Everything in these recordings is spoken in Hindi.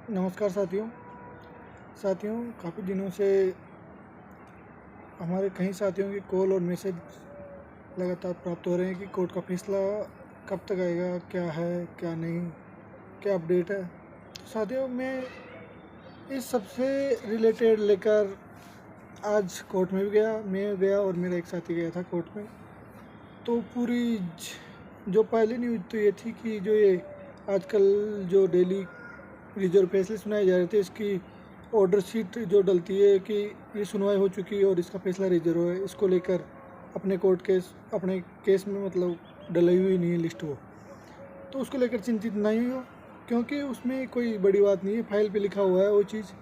नमस्कार साथियों। काफ़ी दिनों से हमारे कई साथियों की कॉल और मैसेज लगातार प्राप्त हो रहे हैं कि कोर्ट का फैसला कब तक आएगा, क्या है क्या नहीं, क्या अपडेट है। तो साथियों, मैं इस सबसे रिलेटेड लेकर आज कोर्ट में भी गया। मैं गया और मेरा एक साथी गया था कोर्ट में। तो जो पहली न्यूज़ तो ये थी कि जो ये आजकल जो डेली रिजर्व फैसले सुनाए जा रहे थे, इसकी ऑर्डर शीट जो डलती है कि ये सुनवाई हो चुकी है और इसका फैसला रिजर्व है, इसको लेकर अपने केस में मतलब डली हुई नहीं है लिस्ट वो। तो उसको लेकर चिंतित नहीं हो, क्योंकि उसमें कोई बड़ी बात नहीं है। फाइल पे लिखा हुआ है वो चीज़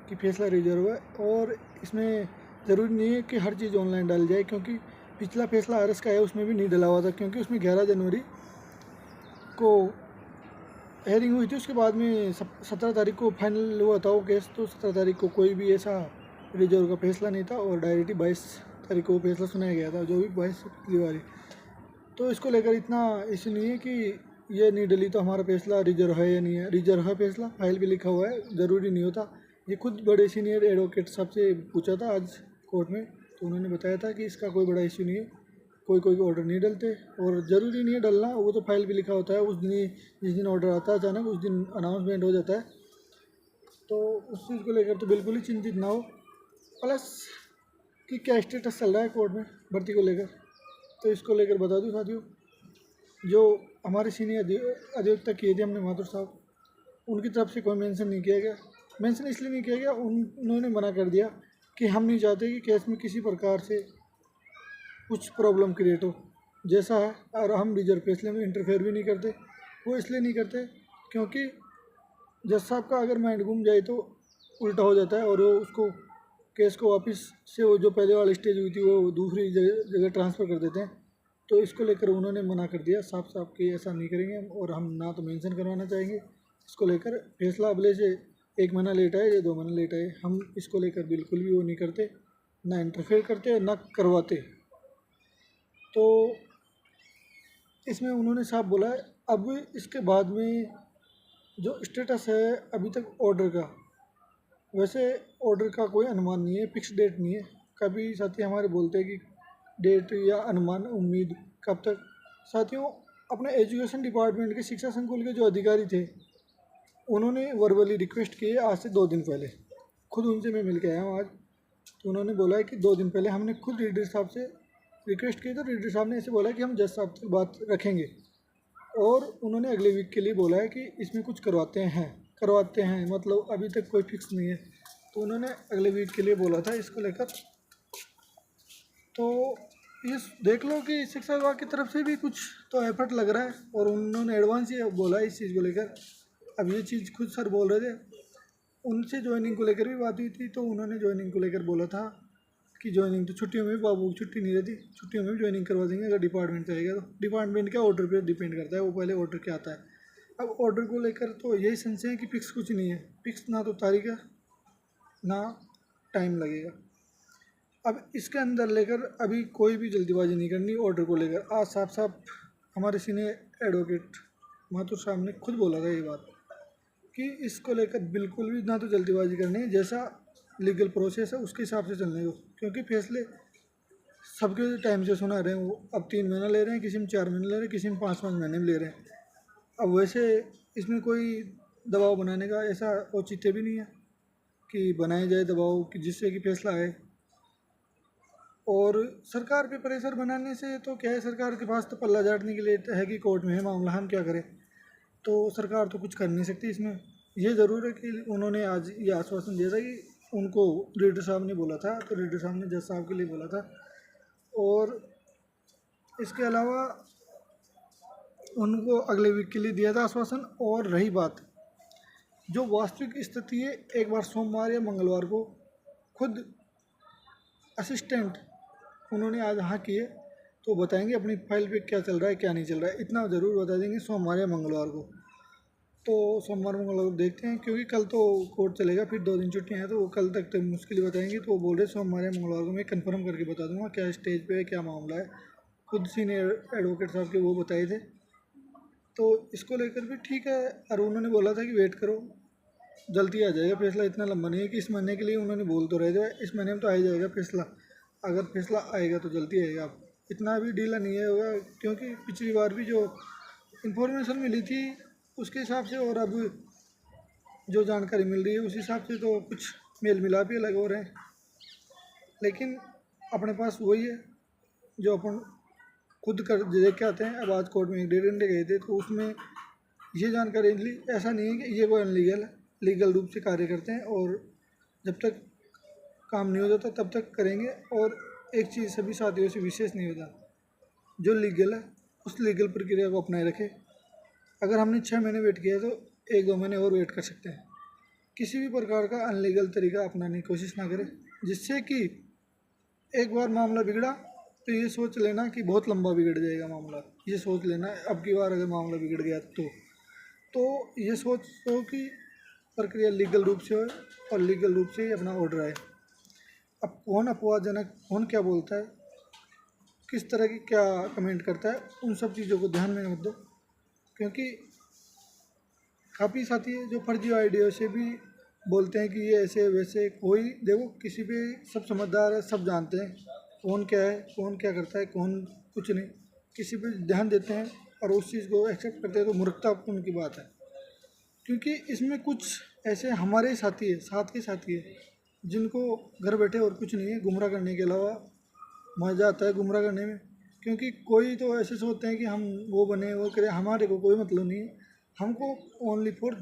कि फैसला रिजर्व है, और इसमें ज़रूरी नहीं है कि हर चीज़ ऑनलाइन डाल जाए, क्योंकि पिछला फैसला आरएस का है उसमें भी नहीं डला हुआ था, क्योंकि उसमें 11 जनवरी को हेयरिंग हुई थी। उसके बाद में 17 तारीख को फाइनल हुआ था वो केस। तो 17 तारीख को कोई भी ऐसा रिजर्व का फैसला नहीं था, और डायरेक्टली 22 तारीख को वो फैसला सुनाया गया था, जो भी 22 दिवाली। तो इसको लेकर इतना इशू नहीं है कि ये नहीं डली तो हमारा फैसला रिजर्व है या नहीं है। रिजर्व है फैसला, फाइल भी लिखा हुआ है, ज़रूरी नहीं होता। ये खुद बड़े सीनियर एडवोकेट साहब से पूछा था आज कोर्ट में, तो उन्होंने बताया था कि इसका कोई बड़ा इशू नहीं है, कोई ऑर्डर नहीं डलते, और ज़रूरी नहीं है डलना। वो तो फाइल भी लिखा होता है, उस दिन ही जिस दिन ऑर्डर आता है अचानक उस दिन अनाउंसमेंट हो जाता है। तो उस चीज़ को लेकर तो बिल्कुल ही चिंतित ना हो। प्लस कि क्या स्टेटस चल रहा है कोर्ट में भर्ती को लेकर, तो इसको लेकर बता दूं साथियों। जो हमारे सीनियर अधिवक्ता किए थे हमने, माथुर साहब, उनकी तरफ से कोई मेंशन नहीं किया गया। मेंशन इसलिए नहीं किया गया, उन्होंने मना कर दिया कि हम नहीं चाहते कि केस में किसी प्रकार से कुछ प्रॉब्लम क्रिएट हो, जैसा है। और हम रिजर्व फैसले में इंटरफेयर भी नहीं करते। वो इसलिए नहीं करते क्योंकि जज साहब का अगर माइंड घूम जाए तो उल्टा हो जाता है, और वो उसको केस को वापस से वो जो पहले वाली स्टेज हुई थी वो दूसरी जगह ट्रांसफ़र कर देते हैं। तो इसको लेकर उन्होंने मना कर दिया साफ साफ कि ऐसा नहीं करेंगे हम, और हम ना तो मेंशन करवाना चाहेंगे। इसको लेकर फैसला अगले से 1 महीना लेट आए या 2 महीना लेट आए, हम इसको लेकर बिल्कुल भी वो नहीं करते, ना इंटरफेयर करते ना करवाते। तो इसमें उन्होंने साफ बोला है। अब इसके बाद में जो स्टेटस है अभी तक ऑर्डर का, वैसे ऑर्डर का कोई अनुमान नहीं है, फिक्स डेट नहीं है। कभी साथी हमारे बोलते हैं कि डेट या अनुमान, उम्मीद कब तक। साथियों, अपने एजुकेशन डिपार्टमेंट के शिक्षा संकुल के जो अधिकारी थे, उन्होंने वर्बली रिक्वेस्ट की है आज से 2 दिन पहले। खुद उनसे मैं मिल के आया हूँ आज। तो उन्होंने बोला है कि 2 दिन पहले हमने खुद रीडर साहब से रिक्वेस्ट की, तो रीडर साहब ने ऐसे बोला कि हम जज साहब से बात रखेंगे, और उन्होंने अगले वीक के लिए बोला है कि इसमें कुछ करवाते हैं, मतलब अभी तक कोई फिक्स नहीं है। तो उन्होंने अगले वीक के लिए बोला था इसको लेकर। तो इस देख लो कि शिक्षा विभाग की तरफ से भी कुछ तो एफर्ट लग रहा है, और उन्होंने एडवांस ही बोला है इस चीज़ को लेकर। अब ये चीज़ खुद सर बोल रहे थे, उनसे ज्वाइनिंग को लेकर भी बात हुई थी, तो उन्होंने ज्वाइनिंग को लेकर बोला था कि ज्वाइनिंग तो छुट्टियों में भी, बाबू की छुट्टी नहीं रहती, छुट्टियों में भी ज्वाइनिंग करवा देंगे अगर डिपार्टमेंट चाहेगा तो। डिपार्टमेंट का ऑर्डर पे डिपेंड करता है, वो पहले ऑर्डर क्या आता है। अब ऑर्डर को लेकर तो यही संशय है कि फिक्स कुछ नहीं है, फिक्स ना तो तारीख है ना टाइम लगेगा। अब इसके अंदर लेकर अभी कोई भी जल्दीबाजी नहीं करनी ऑर्डर को लेकर। आज साफ साफ हमारे सीनियर एडवोकेट माथुर साहब ने खुद बोला था ये बात कि इसको लेकर बिल्कुल भी ना तो जल्दीबाजी करनी है, जैसा लीगल प्रोसेस है उसके हिसाब से चलने दो। क्योंकि फैसले सबके टाइम से सुना रहे हैं, वो अब 3 महीना ले रहे हैं, किसी में 4 महीने ले रहे हैं, किसी में 5-5 महीने में ले रहे हैं। अब वैसे इसमें कोई दबाव बनाने का ऐसा औचित्य भी नहीं है कि बनाया जाए दबाव कि जिससे कि फैसला आए। और सरकार पे प्रेशर बनाने से तो क्या है, सरकार के पास तो पल्ला झाड़ने के लिए है कि कोर्ट में है मामला, हम क्या करें। तो सरकार तो कुछ कर नहीं सकती इसमें। ये ज़रूर है कि उन्होंने आज ये आश्वासन दिया था कि उनको रीडर साहब ने बोला था, तो रीडर साहब ने जज साहब के लिए बोला था। और इसके अलावा उनको अगले वीक के लिए दिया था आश्वासन। और रही बात जो वास्तविक स्थिति है, एक बार सोमवार या मंगलवार को खुद असिस्टेंट उन्होंने आज हाँ किए तो बताएंगे अपनी फाइल पे क्या चल रहा है क्या नहीं चल रहा है, इतना ज़रूर बता देंगे सोमवार या मंगलवार को। तो सोमवार मंगलवार देखते हैं, क्योंकि कल तो कोर्ट चलेगा, फिर 2 दिन छुट्टियाँ हैं, तो वो कल तक तो मुश्किल ही बताएंगे। तो वो बोल रहे सोमवार या मंगलवार को मैं कंफर्म करके बता दूंगा क्या स्टेज पे है, क्या मामला है। खुद सीनियर एडवोकेट साहब के वो बताए थे। तो इसको लेकर भी ठीक है, और उन्होंने बोला था कि वेट करो, जल्दी आ जाएगा फैसला, इतना लंबा नहीं है कि इस महीने के लिए उन्होंने बोल तो रहे थे, इस महीने में तो आ ही जाएगा फैसला। अगर फैसला आएगा तो जल्दी आएगा, इतना भी ढीला नहीं है होगा, क्योंकि पिछली बार भी जो इन्फॉर्मेशन मिली थी उसके हिसाब से और अब जो जानकारी मिल रही है उस हिसाब से तो कुछ मेल मिलाप ही अलग हो रहे हैं। लेकिन अपने पास वही है जो अपन खुद कर देख के आते हैं। अब आज कोर्ट में एक 1.5 घंटे गए थे तो उसमें ये जानकारी मिली, ऐसा नहीं है कि ये कोई अनलीगल है, लीगल रूप से कार्य करते हैं और जब तक काम नहीं हो जाता तब तक करेंगे। और एक चीज़ सभी साथियों से विशेष नहीं होता, जो लीगल है उस लीगल प्रक्रिया को अपनाए रखें। अगर हमने 6 महीने वेट किया तो 1-2 महीने और वेट कर सकते हैं। किसी भी प्रकार का अनलीगल तरीका अपनाने की कोशिश ना करें, जिससे कि एक बार मामला बिगड़ा तो ये सोच लेना कि बहुत लंबा बिगड़ जाएगा मामला, ये सोच लेना अब की बार अगर मामला बिगड़ गया तो ये सोचो कि प्रक्रिया लीगल रूप से हो और लीगल रूप से ही अपना ऑर्डर आए। अब कौन अपवादजनक, कौन क्या बोलता है, किस तरह की क्या कमेंट करता है, उन सब चीज़ों को ध्यान में मत दो, क्योंकि काफ़ी साथी है जो फर्जी आइडिया से भी बोलते हैं कि ये ऐसे वैसे। कोई देखो, किसी पे सब समझदार है, सब जानते हैं कौन क्या है, कौन क्या करता है, कौन कुछ नहीं। किसी पे ध्यान देते हैं और उस चीज़ को एक्सेप्ट करते हैं तो मूर्खता उनकी बात है। क्योंकि इसमें कुछ ऐसे हमारे साथी है, साथ के साथी है, जिनको घर बैठे और कुछ नहीं है, गुमराह करने के अलावा मज़ा आता है गुमराह करने में। क्योंकि कोई तो ऐसे सोचते हैं कि हम वो बने वो करें, हमारे को कोई मतलब नहीं है। हमको ओनली फॉर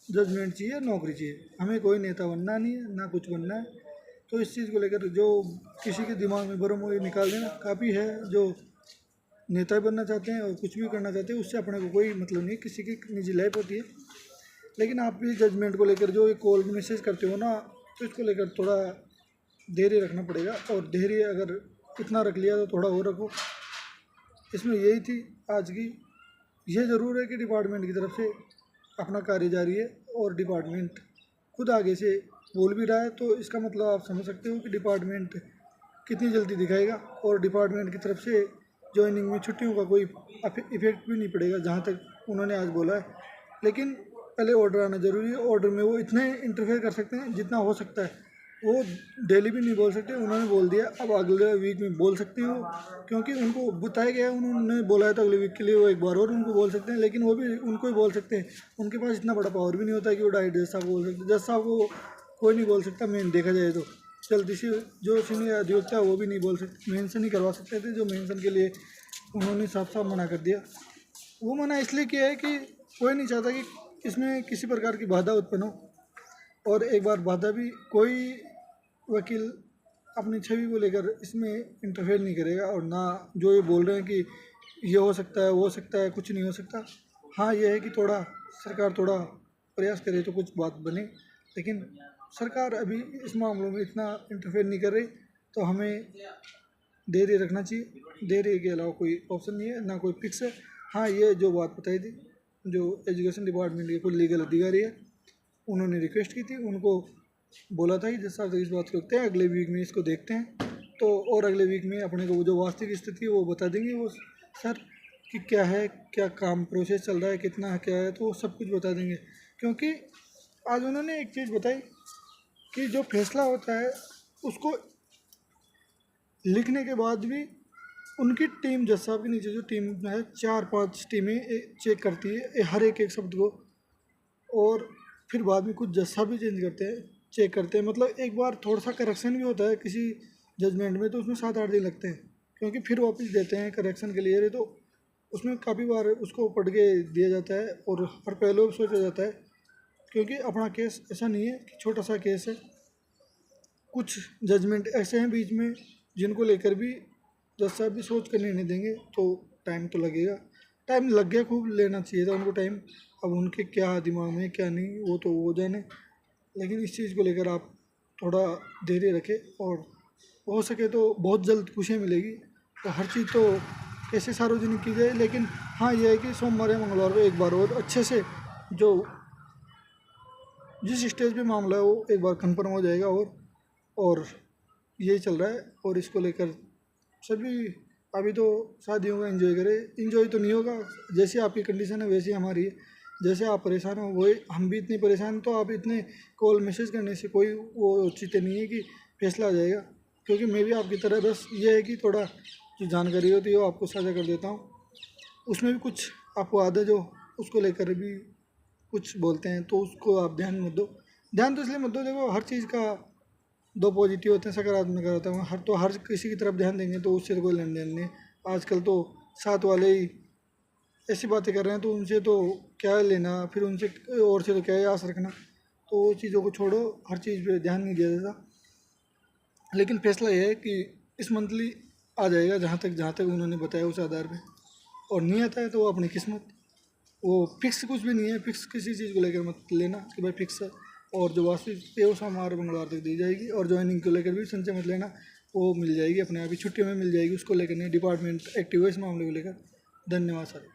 जजमेंट चाहिए, नौकरी चाहिए, हमें कोई नेता बनना नहीं है ना कुछ बनना है। तो इस चीज़ को लेकर जो किसी के दिमाग में भरम वो ये निकाल देना काफ़ी है। जो नेता बनना चाहते हैं और कुछ भी करना चाहते हैं उससे अपने को कोई मतलब नहीं, किसी की निजी लाइफ होती है। लेकिन आप भी जजमेंट को लेकर जो कॉल मैसेज करते हो ना, तो इसको लेकर थोड़ा धैर्य रखना पड़ेगा। और धैर्य अगर इतना रख लिया तो थोड़ा और रखो। इसमें यही थी आज की। ये ज़रूर है कि डिपार्टमेंट की तरफ से अपना कार्य जारी है और डिपार्टमेंट खुद आगे से बोल भी रहा है, तो इसका मतलब आप समझ सकते हो कि डिपार्टमेंट कितनी जल्दी दिखाएगा। और डिपार्टमेंट की तरफ से ज्वाइनिंग में छुट्टियों का कोई इफेक्ट भी नहीं पड़ेगा, जहाँ तक उन्होंने आज बोला है। लेकिन पहले ऑर्डर आना ज़रूरी है। ऑर्डर में वो इतने इंटरफेयर कर सकते हैं जितना हो सकता है, वो डेली भी नहीं बोल सकते। उन्होंने बोल दिया, अब अगले वीक में बोल सकते हो, क्योंकि उनको बताया गया है, उन्होंने बोला है तो अगले वीक के लिए वो एक बार और उनको बोल सकते हैं। लेकिन वो भी उनको ही बोल सकते हैं, उनके पास इतना बड़ा पावर भी नहीं होता कि वो डायरेक्ट जज साहब को बोल सकते। जज साहब को कोई नहीं बोल सकता मेन, देखा जाए तो जल्दी से जो सीनियर अधिवक्ता है वो भी नहीं बोल सकते, मेंशन नहीं करवा सकते थे, जो मेंशन के लिए उन्होंने साफ साफ मना कर दिया। वो मना इसलिए किया है कि कोई नहीं चाहता कि इसमें किसी प्रकार की बाधा उत्पन्न हो। और एक बार बाधा भी, कोई वकील अपनी छवि को लेकर इसमें इंटरफेयर नहीं करेगा। और ना जो ये बोल रहे हैं कि ये हो सकता है वो हो सकता है, कुछ नहीं हो सकता। हाँ ये है कि थोड़ा सरकार थोड़ा प्रयास करे तो कुछ बात बने, लेकिन सरकार अभी इस मामलों में इतना इंटरफेयर नहीं कर रही, तो हमें धैर्य रखना चाहिए। धैर्य के अलावा कोई ऑप्शन नहीं है, ना कोई फिक्स है। हाँ ये जो बात बताई थी, जो एजुकेशन डिपार्टमेंट के कोई लीगल अधिकारी है उन्होंने रिक्वेस्ट की थी, उनको बोला था कि जिस साल तक इस बात को रखते हैं, अगले वीक में इसको देखते हैं। तो और अगले वीक में अपने को वो जो वास्तविक स्थिति है वो बता देंगे वो सर, कि क्या है, क्या काम प्रोसेस चल रहा है, कितना है, क्या है, तो वो सब कुछ बता देंगे। क्योंकि आज उन्होंने एक चीज़ बताई कि जो फैसला होता है उसको लिखने के बाद भी उनकी टीम, जज साहब के नीचे जो टीम है 4-5 टीमें चेक करती है हर एक शब्द को। और फिर बाद में कुछ जज साहब भी चेंज करते हैं, चेक करते हैं। मतलब एक बार थोड़ा सा करेक्शन भी होता है किसी जजमेंट में, तो उसमें 7-8 दिन लगते हैं, क्योंकि फिर वापस देते हैं करेक्शन के लिए। तो उसमें काफ़ी बार उसको पढ़ के दिया जाता है और हर पहलू सोचा जाता है, क्योंकि अपना केस ऐसा नहीं है कि छोटा सा केस है। कुछ जजमेंट ऐसे हैं बीच में जिनको लेकर भी जज साहब भी सोच कर निर्णय देंगे, तो टाइम तो लगेगा। टाइम लग गया, खूब लेना चाहिए था उनको टाइम। अब उनके क्या दिमाग में क्या नहीं वो तो वो जाने। लेकिन इस चीज़ को लेकर आप थोड़ा धैर्य रखें और हो सके तो बहुत जल्द खुशियाँ मिलेगी। तो हर चीज़ तो कैसे सार्वजनिक की जाए, लेकिन हाँ यह है कि सोमवार या मंगलवार को एक बार और अच्छे से जो जिस स्टेज पे मामला है वो एक बार कंफर्म हो जाएगा। और यही चल रहा है। और इसको लेकर सभी अभी तो शादियों का एंजॉय करें। एंजॉय तो नहीं होगा, जैसी आपकी कंडीशन है वैसी हमारी है। जैसे आप परेशान हो वही हम भी इतने परेशान, तो आप इतने कॉल मैसेज करने से कोई वो चीज़ नहीं है कि फैसला आ जाएगा। क्योंकि मैं भी आपकी तरह बस ये है कि थोड़ा जो जानकारी होती है वो आपको साझा कर देता हूँ। उसमें भी कुछ आपको आदत जो उसको लेकर भी कुछ बोलते हैं तो उसको आप ध्यान मत दो। ध्यान तो इसलिए मत दो, देखो हर चीज़ का दो पॉजिटिव होते हैं, सकारात्मक नकारात्मक। हर किसी की तरफ ध्यान देंगे तो उससे तो कोई लेन देन नहीं। आजकल तो साथ वाले ही ऐसी बातें कर रहे हैं तो उनसे तो क्या लेना, फिर उनसे और से तो क्या ही आस रखना। तो वो चीज़ों को छोड़ो, हर चीज़ पे ध्यान नहीं दिया जाता। लेकिन फैसला ये है कि इस मंथली आ जाएगा, जहाँ तक उन्होंने बताया उस आधार पे। और नहीं आता है तो वो अपनी किस्मत, वो फिक्स कुछ भी नहीं है। फिक्स किसी चीज़ को लेकर मत लेना कि भाई फिक्स है। और जो वास्तविक है वो सोमवार मंगलवार तक दी जाएगी। और ज्वाइनिंग को लेकर भी संचय मत लेना, वो मिल जाएगी अपने आप ही, छुट्टी में मिल जाएगी, उसको लेकर नहीं। डिपार्टमेंट एक्टिव है इस मामले को लेकर। धन्यवाद सर।